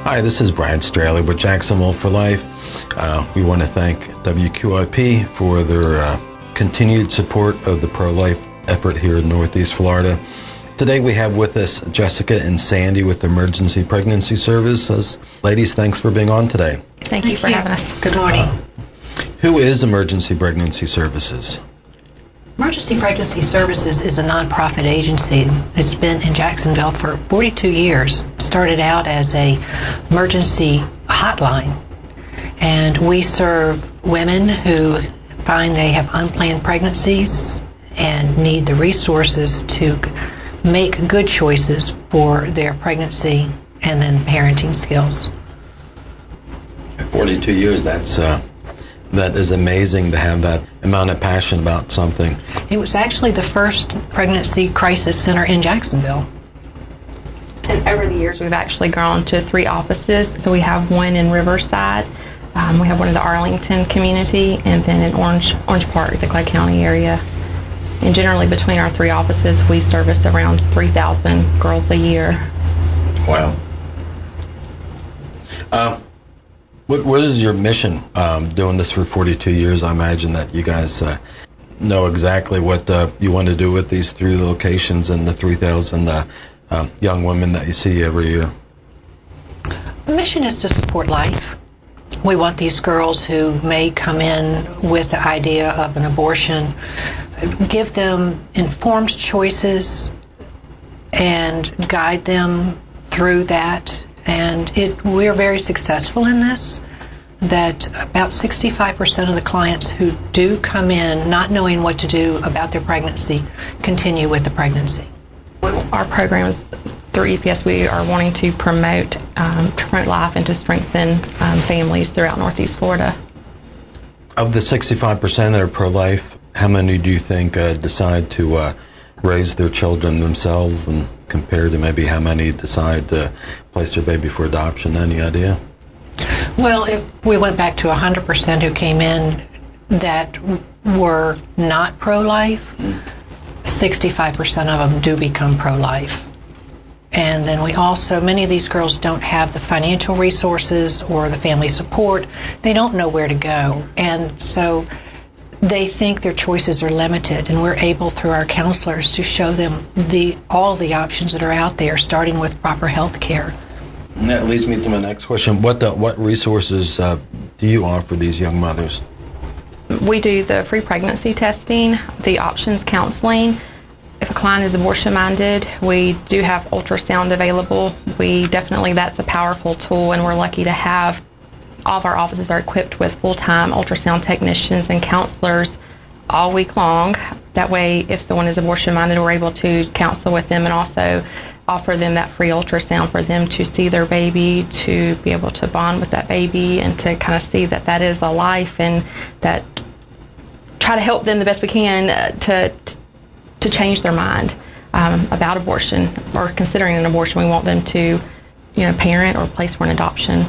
Hi, this is Straley with Jacksonville For Life. We want to thank WQIP for their continued support of the pro-life effort here in Northeast Florida. Today we have with us Jessica and Sandy with Emergency Pregnancy Services. Ladies, thanks for being on today. Thank you for having us. Good morning. Who is Emergency Pregnancy Services? Emergency Pregnancy Services is a nonprofit agency that's been in Jacksonville for 42 years. Started out as a emergency hotline, and we serve women who find they have unplanned pregnancies and need the resources to make good choices for their pregnancy and then parenting skills. 42 years, that is amazing to have that amount of passion about something. It was actually the first pregnancy crisis center in Jacksonville. And over the years, we've actually grown to 3 offices. So we have one in Riverside, we have one in the Arlington community, and then in Orange Park, the Clay County area. And generally between our 3 offices, we service around 3,000 girls a year. Wow. What is your mission doing this for 42 years? I imagine that you guys know exactly what you want to do with these 3 locations and the 3,000 young women that you see every year. The mission is to support life. We want these girls who may come in with the idea of an abortion, give them informed choices and guide them through that. And we're very successful in this, that about 65% of the clients who do come in not knowing what to do about their pregnancy continue with the pregnancy. Our programs through EPS, we are wanting to promote life and to strengthen families throughout Northeast Florida. Of the 65% that are pro-life, how many do you think decide to raise their children themselves, and compared to maybe how many decide to place their baby for adoption? Any idea? Well, if we went back to 100% who came in that were not pro-life, 65% of them do become pro-life. And then we also, many of these girls don't have the financial resources or the family support. They don't know where to go. And so they think their choices are limited, and we're able through our counselors to show them all the options that are out there, starting with proper health care. And that leads me to my next question. What resources do you offer these young mothers? We do the free pregnancy testing, the options counseling. If a client is abortion-minded, we do have ultrasound available. That's a powerful tool, and we're lucky to have all of our offices are equipped with full-time ultrasound technicians and counselors all week long. That way, if someone is abortion-minded, we're able to counsel with them and also offer them that free ultrasound for them to see their baby, to be able to bond with that baby, and to kind of see that is a life, and that try to help them the best we can to change their mind about abortion or considering an abortion. We want them to, parent or place for an adoption.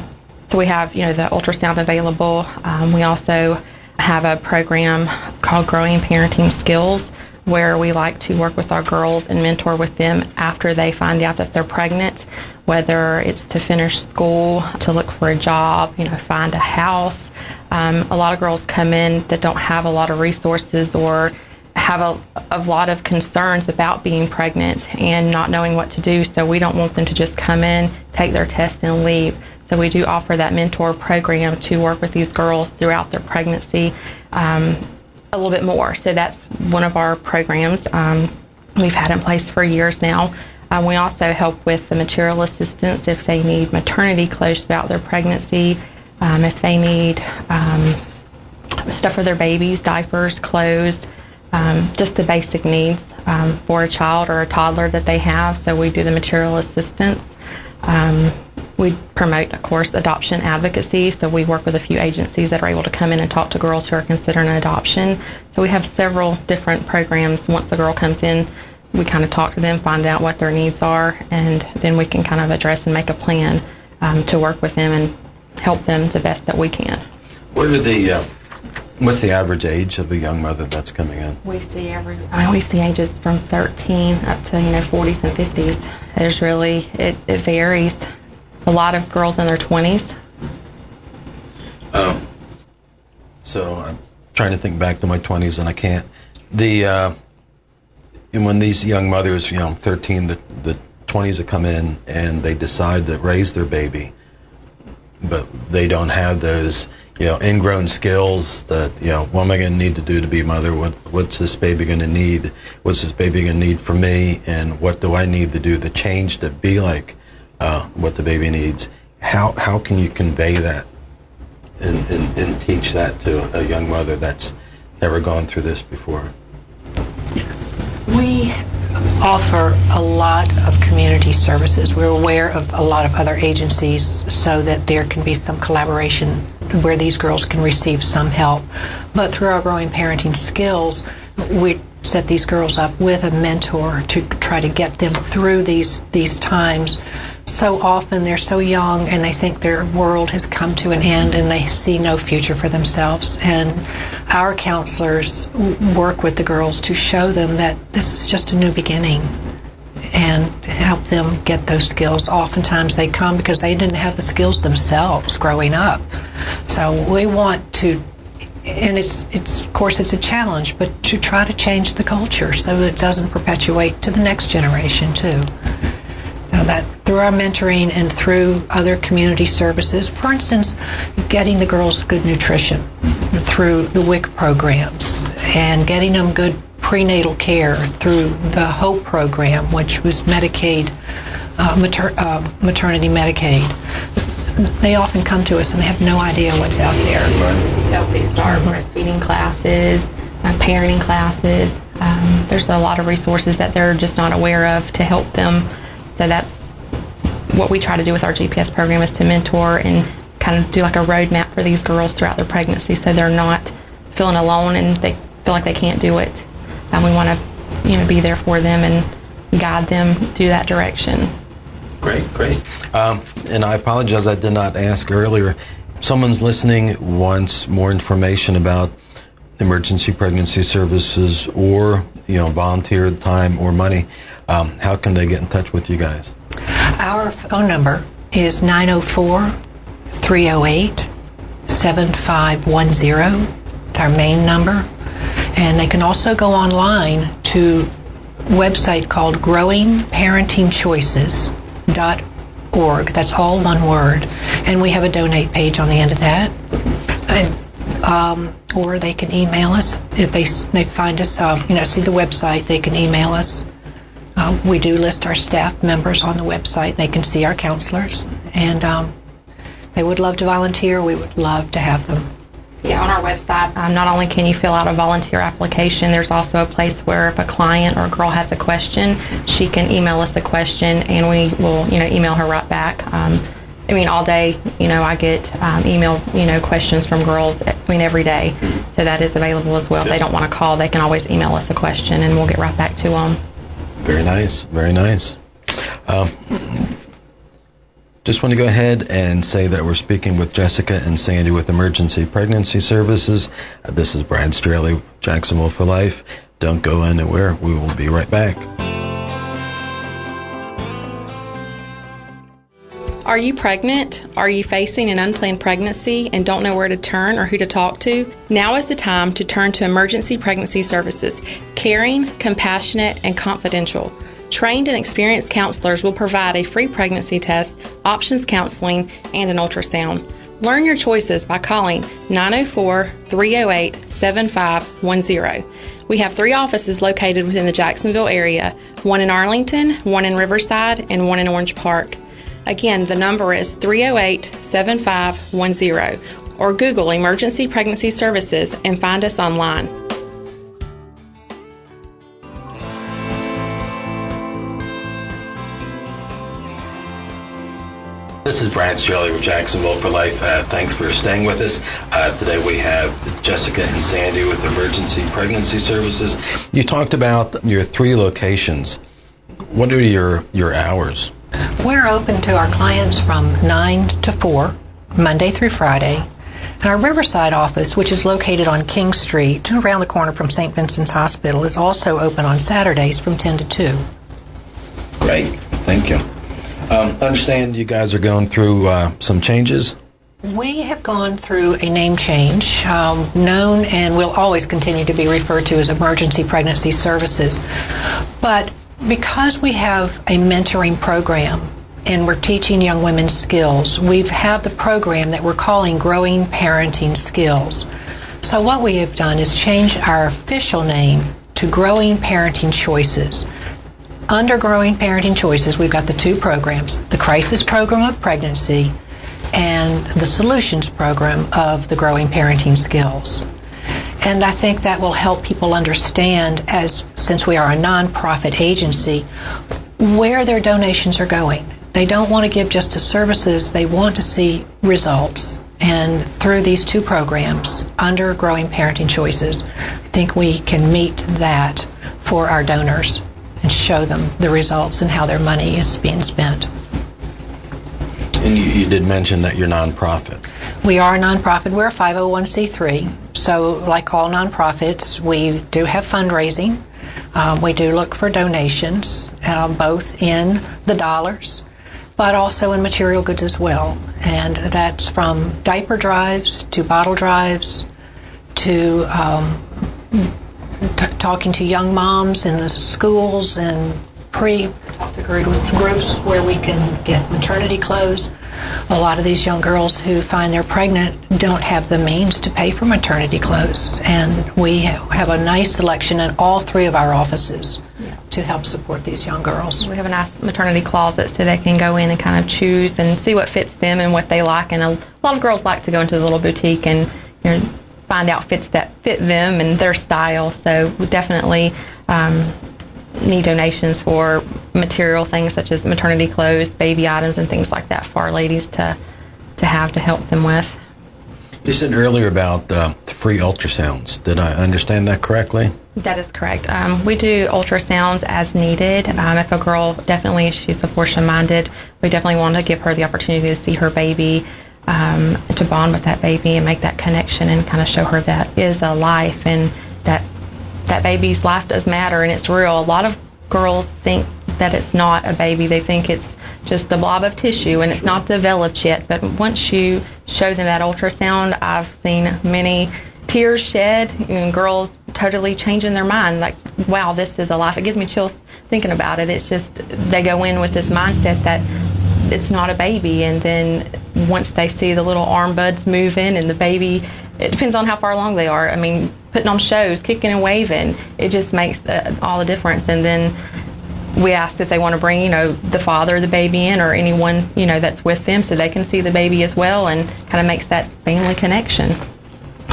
So we have, the ultrasound available. We also have a program called Growing Parenting Skills, where we like to work with our girls and mentor with them after they find out that they're pregnant, whether it's to finish school, to look for a job, find a house. A lot of girls come in that don't have a lot of resources or have a lot of concerns about being pregnant and not knowing what to do. So we don't want them to just come in, take their test, and leave. So we do offer that mentor program to work with these girls throughout their pregnancy a little bit more. So that's one of our programs we've had in place for years now. We also help with the material assistance if they need maternity clothes throughout their pregnancy, if they need stuff for their babies, diapers, clothes, just the basic needs for a child or a toddler that they have. So we do the material assistance. We promote, of course, adoption advocacy. So we work with a few agencies that are able to come in and talk to girls who are considering an adoption. So we have several different programs. Once the girl comes in, we kind of talk to them, find out what their needs are, and then we can kind of address and make a plan to work with them and help them the best that we can. What's the average age of a young mother that's coming in? We see ages from 13 up to 40s and 50s. It varies. a lot of girls in their 20s. So I'm trying to think back to my 20s, and I can't. And when these young mothers, 13, the 20s that come in and they decide to raise their baby, but they don't have those, ingrown skills that, what am I going to need to do to be a mother? What's this baby going to need? What's this baby going to need from me? And what do I need to do to change to be like what the baby needs? How can you convey that and teach that to a young mother that's never gone through this before? We offer a lot of community services. We're aware of a lot of other agencies so that there can be some collaboration where these girls can receive some help. But through our Growing Parenting Skills, we set these girls up with a mentor to try to get them through these times. So often they're so young and they think their world has come to an end and they see no future for themselves. And our counselors work with the girls to show them that this is just a new beginning and help them get those skills. Oftentimes they come because they didn't have the skills themselves growing up. So we want to, and it's of course it's a challenge, but to try to change the culture so that it doesn't perpetuate to the next generation too. Now that through our mentoring and through other community services, for instance, getting the girls good nutrition through the WIC programs and getting them good prenatal care through the HOPE program, which was Medicaid, maternity Medicaid. They often come to us and they have no idea what's out there. They start breastfeeding classes, parenting classes. There's a lot of resources that they're just not aware of to help them. So that's what we try to do with our GPS program, is to mentor and kind of do like a roadmap for these girls throughout their pregnancy so they're not feeling alone and they feel like they can't do it. And we want to, be there for them and guide them through that direction. Great. And I apologize, I did not ask earlier. If someone's listening, wants more information about emergency pregnancy services or, volunteer time or money, how can they get in touch with you guys? Our phone number is 904-308-7510. It's our main number. And they can also go online to a website called growingparentingchoices.org. That's all one word. And we have a donate page on the end of that. Or they can email us. If they find us, see the website, they can email us. We do list our staff members on the website. They can see our counselors. And they would love to volunteer. We would love to have them. Yeah, on our website, not only can you fill out a volunteer application, there's also a place where if a client or a girl has a question, she can email us a question and we will, email her right back. All day, I get email, questions from girls, every day. So that is available as well. If they don't want to call, they can always email us a question and we'll get right back to them. Very nice. Just want to go ahead and say that we're speaking with Jessica and Sandy with Emergency Pregnancy Services. This is Brad Straley, Jacksonville For Life. Don't go anywhere. We will be right back. Are you pregnant? Are you facing an unplanned pregnancy and don't know where to turn or who to talk to? Now is the time to turn to Emergency Pregnancy Services. Caring, compassionate, and confidential. Trained and experienced counselors will provide a free pregnancy test, options counseling, and an ultrasound. Learn your choices by calling 904-308-7510. We have 3 offices located within the Jacksonville area, one in Arlington, one in Riverside, and one in Orange Park. Again, the number is 308-7510, or Google Emergency Pregnancy Services and find us online. This is Brad Straley with Jacksonville For Life. Thanks for staying with us. Today we have Jessica and Sandy with Emergency Pregnancy Services. You talked about your 3 locations. What are your hours? We're open to our clients from 9 to 4, Monday through Friday. And our Riverside office, which is located on King Street, around the corner from St. Vincent's Hospital, is also open on Saturdays from 10 to 2. Great. Thank you. Understand you guys are going through some changes. We have gone through a name change, known and will always continue to be referred to as Emergency Pregnancy Services. But because we have a mentoring program and we're teaching young women skills, we have the program that we're calling Growing Parenting Skills. So what we have done is change our official name to Growing Parenting Choices. Under Growing Parenting Choices, we've got the two programs, the Crisis Program of Pregnancy and the Solutions Program of the Growing Parenting Skills. And I think that will help people understand, since we are a nonprofit agency, where their donations are going. They don't want to give just to services, they want to see results. And through these two programs, under Growing Parenting Choices, I think we can meet that for our donors and show them the results and how their money is being spent. And you did mention that you're nonprofit. We are a nonprofit. We're a 501c3. So like all nonprofits, we do have fundraising. We do look for donations, both in the dollars, but also in material goods as well. And that's from diaper drives to bottle drives to talking to young moms in the schools and groups where we can get maternity clothes. A lot of these young girls who find they're pregnant don't have the means to pay for maternity clothes, and we have a nice selection in all three of our offices to help support these young girls. We have a nice maternity closet so they can go in and kind of choose and see what fits them and what they like. And a lot of girls like to go into the little boutique and find outfits that fit them and their style. So we definitely need donations for material things such as maternity clothes, baby items, and things like that for our ladies to have to help them with. You said earlier about free ultrasounds. Did I understand that correctly? That is correct. We do ultrasounds as needed. If a girl, definitely, she's abortion-minded, we definitely want to give her the opportunity to see her baby, to bond with that baby and make that connection and kind of show her that is a life and that baby's life does matter and it's real. A lot of girls think that it's not a baby. They think it's just a blob of tissue and it's not developed yet. But once you show them that ultrasound, I've seen many tears shed and girls totally changing their mind. Like, wow, this is a life. It gives me chills thinking about it. It's just they go in with this mindset that it's not a baby, and then once they see the little arm buds moving and the baby, it depends on how far along they are. I mean, putting on shows, kicking and waving, it just makes all the difference. And then we ask if they want to bring, the father of the baby in or anyone, that's with them so they can see the baby as well, and kind of makes that family connection.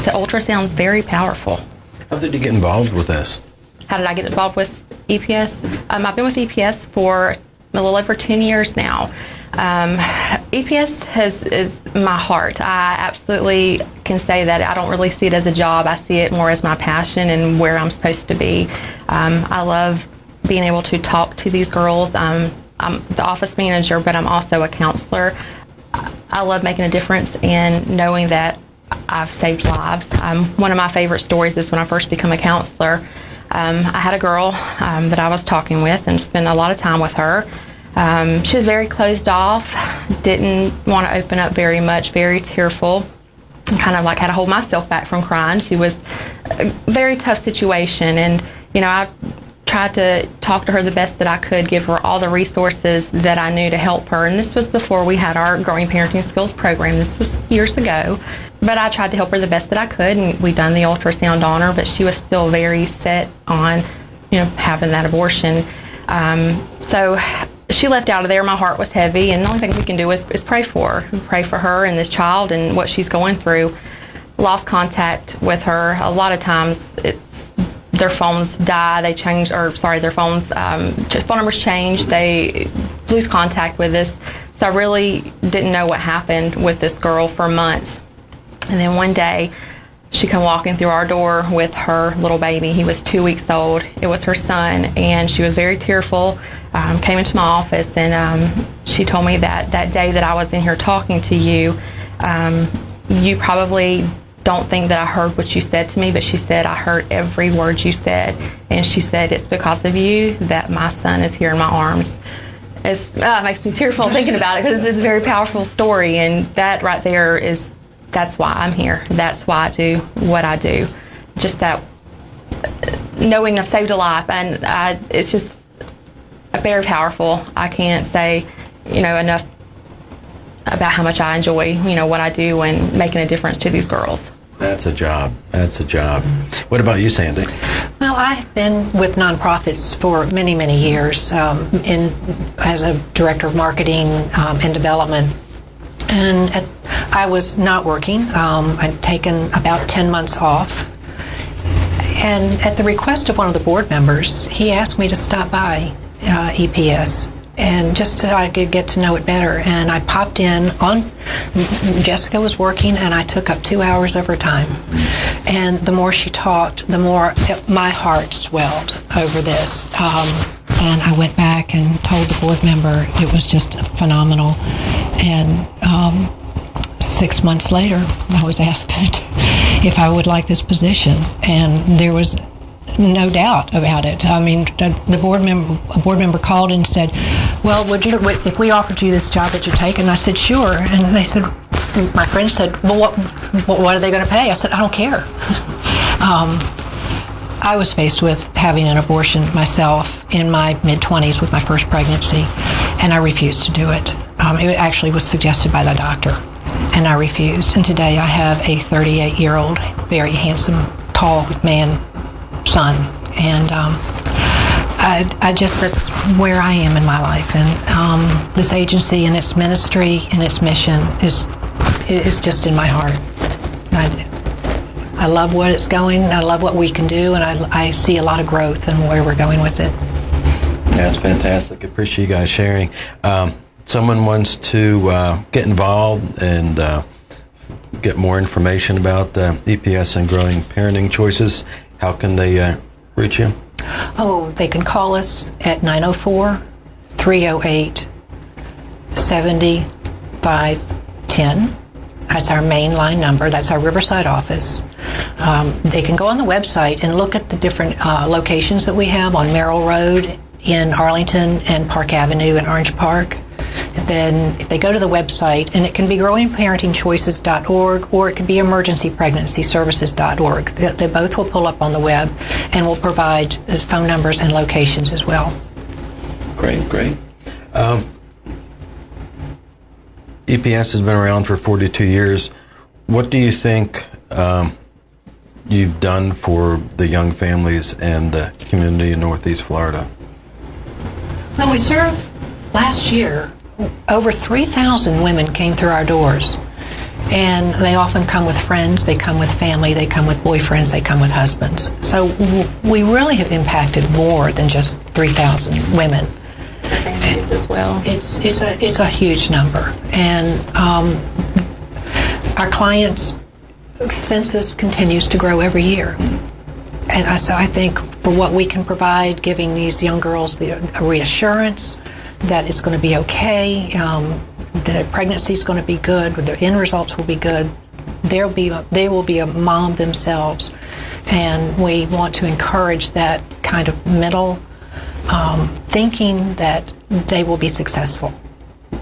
So ultrasound's very powerful. How did you get involved with this? How did I get involved with EPS? I've been with EPS for a little over 10 years now. EPS is my heart. I absolutely can say that I don't really see it as a job. I see it more as my passion and where I'm supposed to be. I love being able to talk to these girls. I'm the office manager, but I'm also a counselor. I love making a difference and knowing that I've saved lives. One of my favorite stories is when I first became a counselor. I had a girl that I was talking with and spent a lot of time with her. She was very closed off, didn't want to open up very much, very tearful, kind of like had to hold myself back from crying. She was a very tough situation, and I tried to talk to her the best that I could, give her all the resources that I knew to help her. And this was before we had our Growing Parenting Skills program. This was years ago. But I tried to help her the best that I could, and we done the ultrasound on her, but she was still very set on, having that abortion. So she left out of there. My heart was heavy, and the only thing we can do is pray for her. Pray for her and this child and what she's going through. Lost contact with her. A lot of times it's their phones die, their phones, phone numbers change, they lose contact with us. So I really didn't know what happened with this girl for months. And then one day, she come walking through our door with her little baby. He was 2 weeks old. It was her son, and she was very tearful, came into my office, and she told me that day that I was in here talking to you, you probably don't think that I heard what you said to me, but she said, I heard every word you said. And she said, it's because of you that my son is here in my arms. It makes me tearful thinking about it because it's a very powerful story, and that right there that's why I'm here. That's why I do what I do. Just that knowing I've saved a life, and it's just very powerful. I can't say, enough about how much I enjoy, what I do and making a difference to these girls. That's a job. That's a job. What about you, Sandy? Well, I've been with nonprofits for many, many years as a director of marketing and development. And I was not working. I'd taken about 10 months off. And at the request of one of the board members, he asked me to stop by EPS and just so I could get to know it better. And I popped in Jessica was working, and I took up 2 hours of her time. And the more she talked, the more my heart swelled over this. And I went back and told the board member it was just phenomenal. And 6 months later, I was asked if I would like this position, and there was no doubt about it. I mean, a board member called and said, "Well, if we offered you this job, would you take it?" And I said, "Sure." And they said, my friend said, "Well, what are they going to pay?" I said, "I don't care." I was faced with having an abortion myself in my mid-20s with my first pregnancy, and I refused to do it. It actually was suggested by the doctor, and I refused. And today I have a 38-year-old, very handsome, tall man son, and that's where I am in my life. And this agency and its ministry and its mission is just in my heart. I love what it's going. I love what we can do, and I see a lot of growth in where we're going with it. That's fantastic. I appreciate you guys sharing. Someone wants to get involved and get more information about EPS and Growing Parenting Choices. How can they reach you? Oh, they can call us at 904-308-7510. That's our main line number. That's our Riverside office. They can go on the website and look at the different locations that we have on Merrill Road in Arlington and Park Avenue in Orange Park. And then if they go to the website, and it can be growingparentingchoices.org or it can be emergencypregnancyservices.org. They both will pull up on the web and will provide phone numbers and locations as well. Great. EPS has been around for 42 years. What do you think you've done for the young families and the community in Northeast Florida? Well, we serve last year. Over 3,000 women came through our doors, and they often come with friends, they come with family, they come with boyfriends, they come with husbands. So we really have impacted more than just 3,000 women. Families as well. It's a huge number, and our clients' census continues to grow every year. And so I think for what we can provide, giving these young girls the reassurance that it's going to be okay, the pregnancy is going to be good, the end results will be good. They will be a mom themselves, and we want to encourage that kind of mental thinking that they will be successful,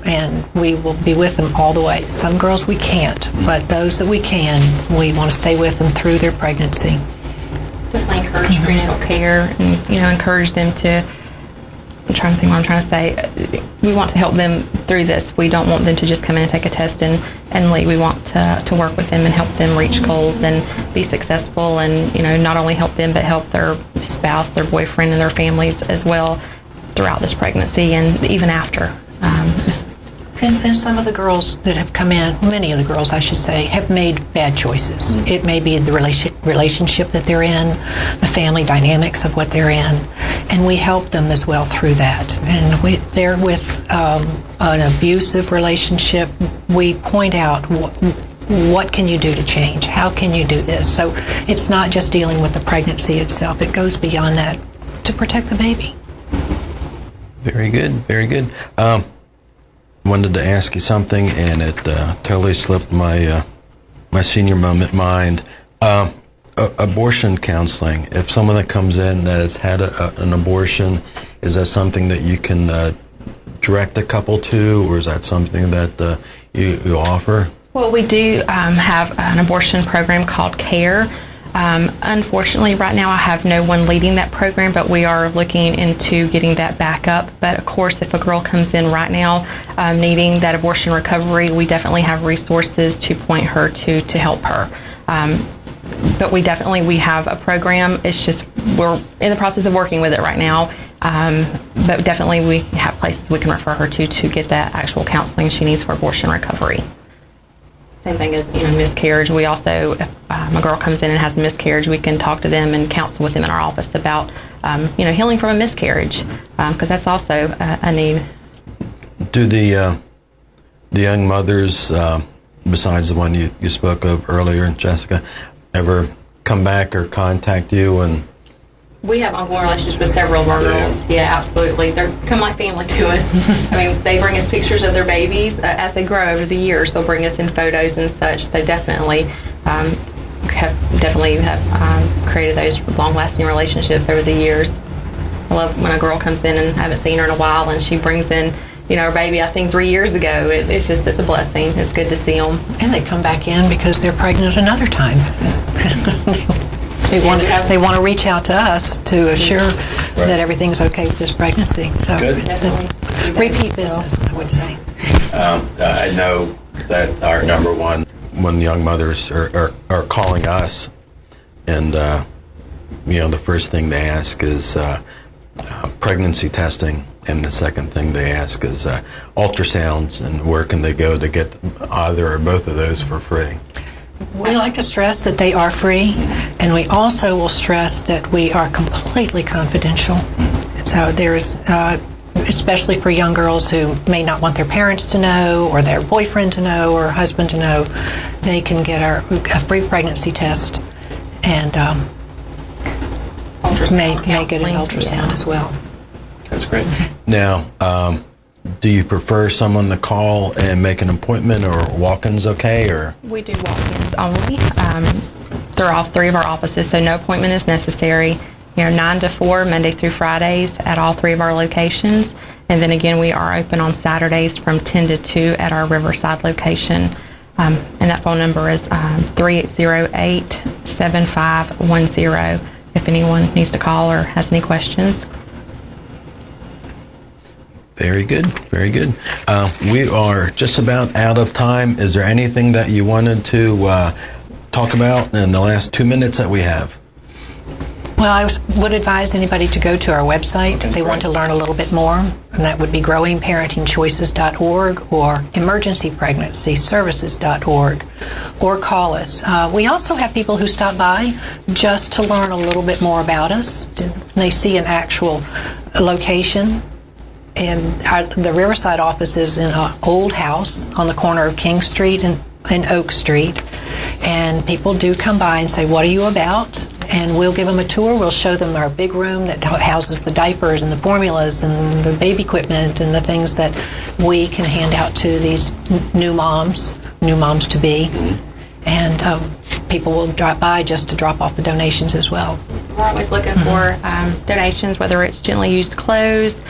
and we will be with them all the way. Some girls we can't, but those that we can, we want to stay with them through their pregnancy. Definitely encourage prenatal care, and encourage them to. I'm trying to think what I'm trying to say. We want to help them through this. We don't want them to just come in and take a test and leave. We want to work with them and help them reach goals and be successful, and not only help them but help their spouse, their boyfriend, and their families as well throughout this pregnancy and even after. And some of the girls that have come in, many of the girls I should say, have made bad choices. Mm-hmm. It may be the relationship that they're in, the family dynamics of what they're in, and we help them as well through that. And they're with an abusive relationship. We point out what can you do to change? How can you do this? So it's not just dealing with the pregnancy itself. It goes beyond that to protect the baby. Very good. Wanted to ask you something, and it totally slipped my senior moment mind. Abortion counseling. If someone that comes in that has had an abortion, is that something that you can direct a couple to, or is that something that you offer? Well, we do have an abortion program called CARE. Unfortunately, right now I have no one leading that program, but we are looking into getting that back up. But of course, if a girl comes in right now needing that abortion recovery, we definitely have resources to point her to help her. But we have a program. It's just we're in the process of working with it right now. But definitely we have places we can refer her to get that actual counseling she needs for abortion recovery. Same thing as miscarriage. We also, if a girl comes in and has a miscarriage, we can talk to them and counsel with them in our office about healing from a miscarriage, because that's also a need. Do the young mothers, besides the one you spoke of earlier, Jessica, ever come back or contact you? And we have ongoing relationships with several of our girls. Yeah, absolutely. They become like family to us. I mean, they bring us pictures of their babies as they grow over the years. They'll bring us in photos and such. They definitely have created those long-lasting relationships over the years. I love when a girl comes in and I haven't seen her in a while, and she brings in her baby I seen 3 years ago. It's a blessing. It's good to see them. And they come back in because they're pregnant another time. They want to reach out to us to assure that everything's okay with this pregnancy. So that's repeat business, I would say. I know that our number one, when young mothers are calling us, and the first thing they ask is pregnancy testing, and the second thing they ask is ultrasounds, and where can they go to get either or both of those for free. We like to stress that they are free, and we also will stress that we are completely confidential. So there's, especially for young girls who may not want their parents to know, or their boyfriend to know, or husband to know, they can get a free pregnancy test, and may get an ultrasound as well. That's great. Now, do you prefer someone to call and make an appointment, or walk-ins okay? Or we do walk-ins only through all three of our offices, so no appointment is necessary. 9 to 4, Monday through Fridays at all three of our locations. And then again, we are open on Saturdays from 10 to 2 at our Riverside location. And that phone number is 3808-7510 if anyone needs to call or has any questions. Very good, very good. We are just about out of time. Is there anything that you wanted to talk about in the last 2 minutes that we have? Well, I would advise anybody to go to our website if they want to learn a little bit more, and that would be growingparentingchoices.org or emergencypregnancyservices.org, or call us. We also have people who stop by just to learn a little bit more about us. They see an actual location. And the Riverside office is in an old house on the corner of King Street and Oak Street. And people do come by and say, "What are you about?" And we'll give them a tour. We'll show them our big room that houses the diapers and the formulas and the baby equipment and the things that we can hand out to these new moms to be. And people will drop by just to drop off the donations as well. We're always looking for donations, whether it's gently used clothes,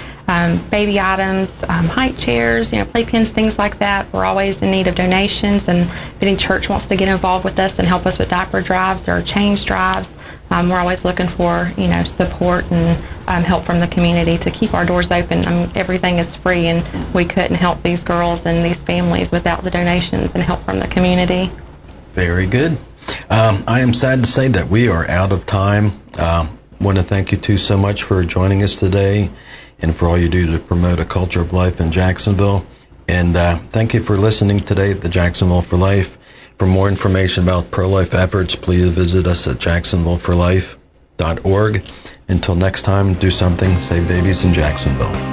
baby items, height chairs, playpens, things like that. We're always in need of donations, and if any church wants to get involved with us and help us with diaper drives or change drives, we're always looking for support and help from the community to keep our doors open. Everything is free, and we couldn't help these girls and these families without the donations and help from the community. Very good. I am sad to say that we are out of time. Want to thank you two so much for joining us today, and for all you do to promote a culture of life in Jacksonville. And thank you for listening today to Jacksonville For Life. For more information about pro-life efforts, please visit us at jacksonvilleforlife.org. Until next time, do something, save babies in Jacksonville.